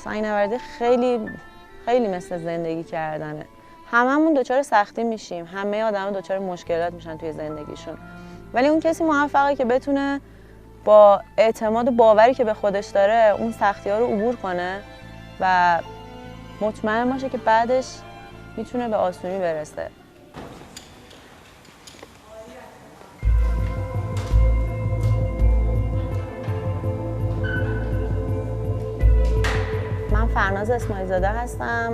سنگ‌نوردی خیلی مثل زندگی کردنه. هممون دچار سختی میشیم، همه آدما دچار مشکلات میشن توی زندگیشون، ولی اون کسی موفقه که بتونه با اعتماد و باوری که به خودش داره اون سختی‌ها رو عبور کنه و مطمئن باشه که بعدش میتونه به آسونی برسه. من فرناز اسماعیل زاده هستم،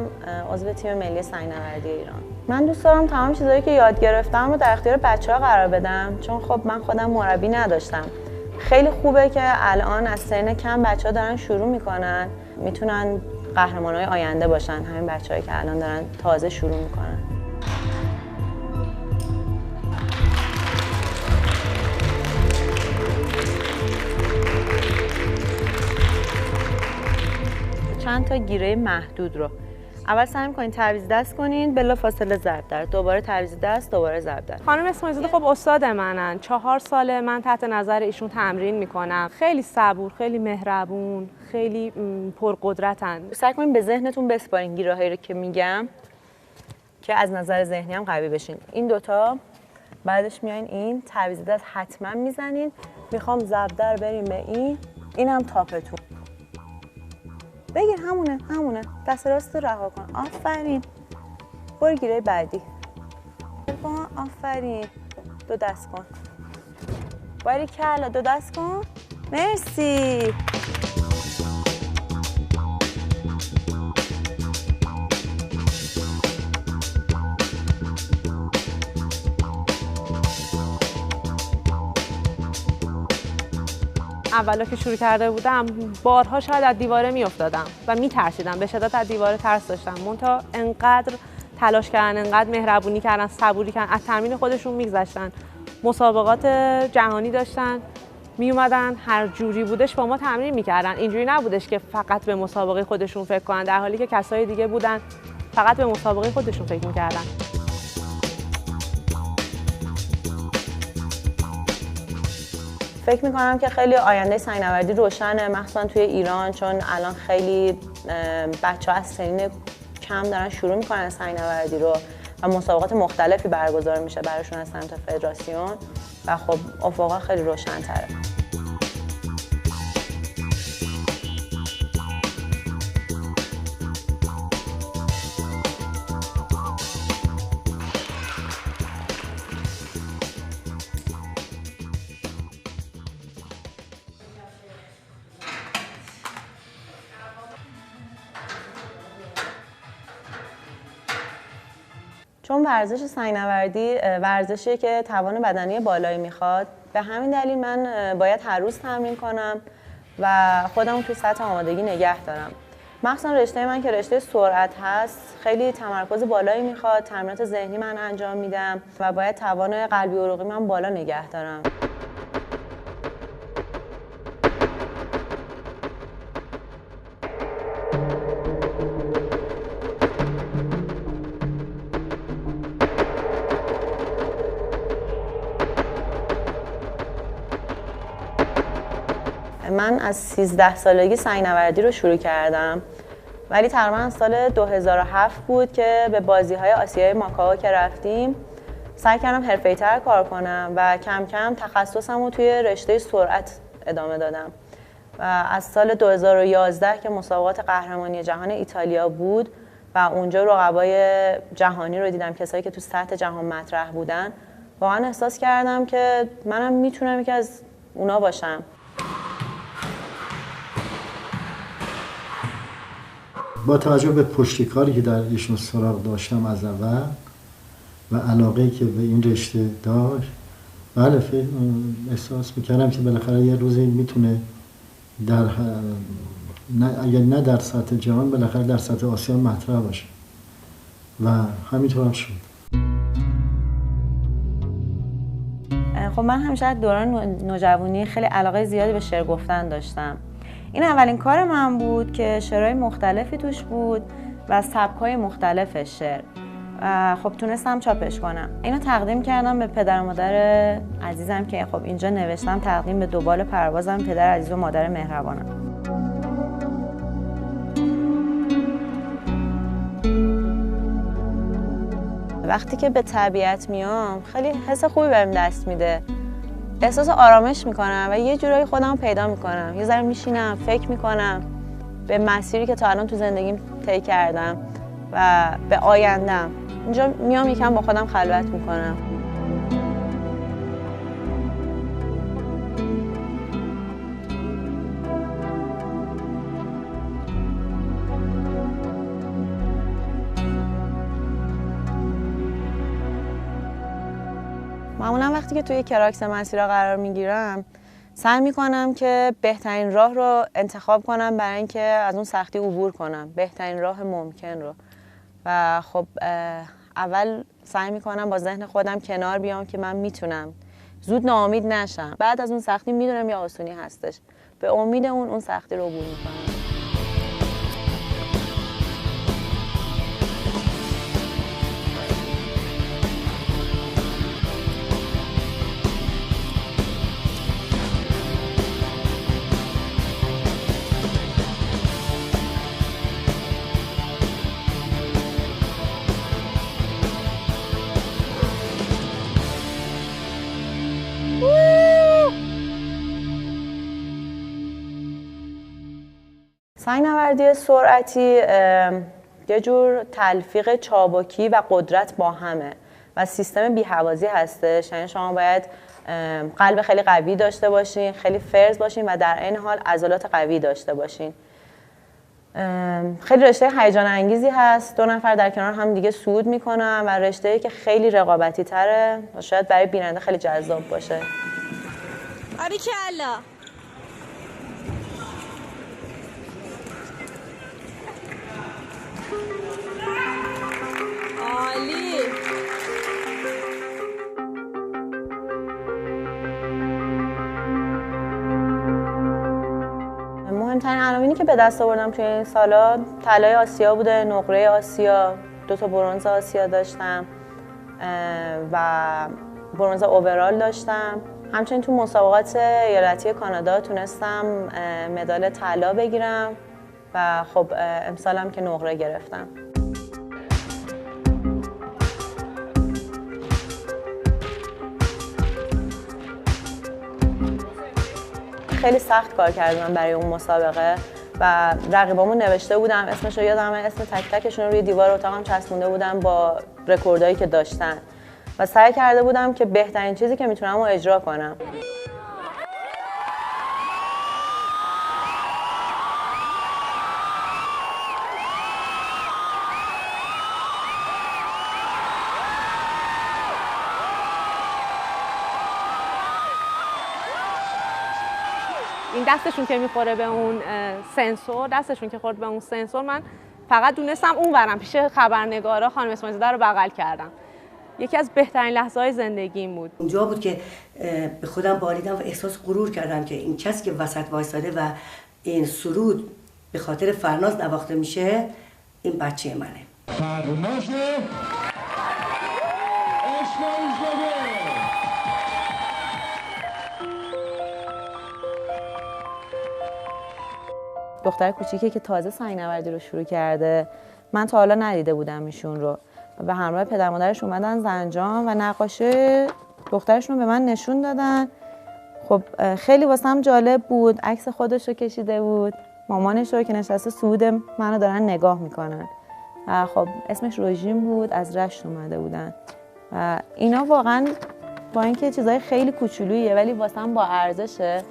عضو تیم ملی سنگ‌نوردی ایران. من دوست دارم تمام چیزایی که یاد گرفتم رو در اختیار بچه‌ها قرار بدم، چون خب من خودم مربی نداشتم. خیلی خوبه که الان از سن کم بچه‌ها دارن شروع میکنن، میتونن قهرمانای آینده باشن، همین بچه‌هایی که الان دارن تازه شروع میکنن. چند تا گیره محدود رو اول سعی می‌کنین تعویض دست کنین، بلافاصله ضرب در، دوباره تعویض دست، دوباره ضرب در. خانم اسماعیل زاده خب استاد منن، 4 ساله من تحت نظر ایشون تمرین میکنم. خیلی صبور، خیلی مهربون، خیلی پرقدرتن. سعی کنین به ذهنتون بسپارین گیره‌هایی رو که میگم که از نظر ذهنی هم قوی بشین. این دوتا بعدش میایین این تعویض دست حتما میزنین. میخوام ضرب در بریم به اینم تاپتون. بگیر، همونه. دست راست رو رها کن. آفرین. برو گیره بعدی. آفرین. دو دست کن. باریکلا، دو دست کن. مرسی. اولا که شروع کرده بودم بارها شاید از دیواره میافتادم و میترسیدم، به شدت از دیواره ترس داشتم. منتها انقدر تلاش کردن، انقدر مهربونی کردن، صبوری کردن، از تمرین خودشون میگذشتن. مسابقات جهانی داشتن، میومدن هر جوری بودش با ما تمرین میکردن. اینجوری نبودش که فقط به مسابقه خودشون فکر کنن، در حالی که کسای دیگه بودن فقط به مسابقه خودشون فکر میکردن. فکر میکنم که خیلی آینده سنگ‌نوردی روشنه، مخصوصا توی ایران، چون الان خیلی بچه‌ها از سنین کم دارن شروع میکنن سنگ‌نوردی رو و مسابقات مختلفی برگزار میشه براشون از سمت فدراسیون و خب افقا خیلی روشن‌تره. چون ورزش سنگ‌نوردی ورزشیه که توان بدنی بالایی میخواد، به همین دلیل من باید هر روز تمرین کنم و خودم توی سطح آمادگی نگه دارم. مخصوصا رشته من که رشته سرعت هست، خیلی تمرکز بالایی میخواد، تمرینات ذهنی من انجام میدم و باید توان قلبی و عروقی من بالا نگه دارم. من از 13 سالگی سنگ‌نوردی رو شروع کردم، ولی تقریبا سال 2007 بود که به بازی‌های آسیای ماکائو که رفتیم سعی کردم حرفه‌ای‌تر کار کنم و کم کم تخصصمو توی رشته سرعت ادامه دادم. و از سال 2011 که مسابقات قهرمانی جهان ایتالیا بود و اونجا رقبای جهانی رو دیدم، کسایی که تو سطح جهان مطرح بودن، واقعا احساس کردم که منم میتونم یکی از اونا باشم. با توجه به پشتکاری که در ایشون سراغ داشتم از اول و علاقه‌ای که به این رشته داشت، بله احساس میکردم که بالاخره یه روزی میتونه اگر نه در سطح جهان، بالاخره در سطح آسیا مطرح باشه و همینطور هم شد. خب من همیشه از دوران نوجوانی خیلی علاقه زیادی به شعر گفتن داشتم. این اولین کار من بود که شعرهای مختلفی توش بود و سبک‌های مختلف شعر. خب تونستم چاپش کنم. اینو تقدیم کردم به پدر و مادر عزیزم که خب اینجا نوشتم تقدیم به دوبال پروازم، پدر عزیز و مادر مهربانم. وقتی که به طبیعت میام خیلی حس خوبی بهم دست میده. احساس آرامش میکنم و یه جورایی خودم پیدا میکنم. یه ذره میشینم، فکر میکنم به مسیری که تا الان تو زندگیم طی کردم و به آیندم. اینجا میام یکم با خودم خلوت میکنم. معمولا وقتی که توی کراکس مسیرها قرار میگیرم سعی میکنم که بهترین راه رو انتخاب کنم برای اینکه از اون سختی عبور کنم، بهترین راه ممکن رو. و خب اول سعی میکنم با ذهن خودم کنار بیام که من میتونم، زود ناامید نشم. بعد از اون سختی میدونم یه آسونی هستش، به امید اون سختی رو عبور میکنم. سنگ‌نوردی سرعتی یه جور تلفیق چابکی و قدرت با همه و سیستم بی‌هوازی هستش. یعنی شما باید قلب خیلی قوی داشته باشین، خیلی فرز باشین و در عین حال عضلات قوی داشته باشین. خیلی رشته هیجان انگیزی هست. 2 نفر در کنار هم دیگه صعود میکنن و رشته‌ای که خیلی رقابتی تره و شاید برای بیننده خیلی جذاب باشه. باریکلا. عالی. مهمترین عناوینی که به دست آوردم توی این سالا طلای آسیا بوده، نقره آسیا، 2 تا برنز آسیا داشتم و برنز اوورال داشتم. همچنین تو مسابقات ایالتی کانادا تونستم مدال طلا بگیرم و خب امسالم که نقره گرفتم. خیلی سخت کار کردم برای اون مسابقه و رقیبامو نوشته بودم، اسمش رو یادمه، اسم تک تکشون رو روی دیوار اتاقم چسبونده بودم با رکوردایی که داشتن و سعی کرده بودم که بهترین چیزی که میتونم رو اجرا کنم. این دستشون که میخوره به اون سنسور، دستشون که خورد به اون سنسور، من فقط دونستم اون ورم پیش خبرنگارا خانم اسماعیل‌زاده رو بغل کردم. یکی از بهترین لحظه‌های زندگیم بود. اونجا بود که به خودم بالیدم و احساس غرور کردم که این کسی که وسط وایساده و این سرود به خاطر فرناز نواخته میشه، این بچه منه. فرناز دختر کوچیکی که تازه سنگ‌نوردی رو شروع کرده، من تا حالا ندیده بودم ایشون رو. به همراه پدر مادرش اومدن زنجان و نقاشی دخترشون رو به من نشون دادن. خب خیلی واسم جالب بود. عکس خودش رو کشیده بود، مامانش رو که نشسته صعود منو دارن نگاه میکنن و خب اسمش روژین بود، از رشت اومده بودن و اینا واقعا با اینکه چیزای خیلی کوچولوییه ولی واسم با ارزشه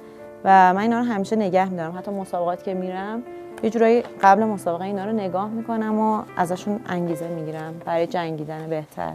و من اینا رو همیشه نگه میدارم. حتی مسابقات که میرم یه جورایی قبل مسابقه اینا رو نگاه میکنم و ازشون انگیزه میگیرم برای جنگیدن بهتر.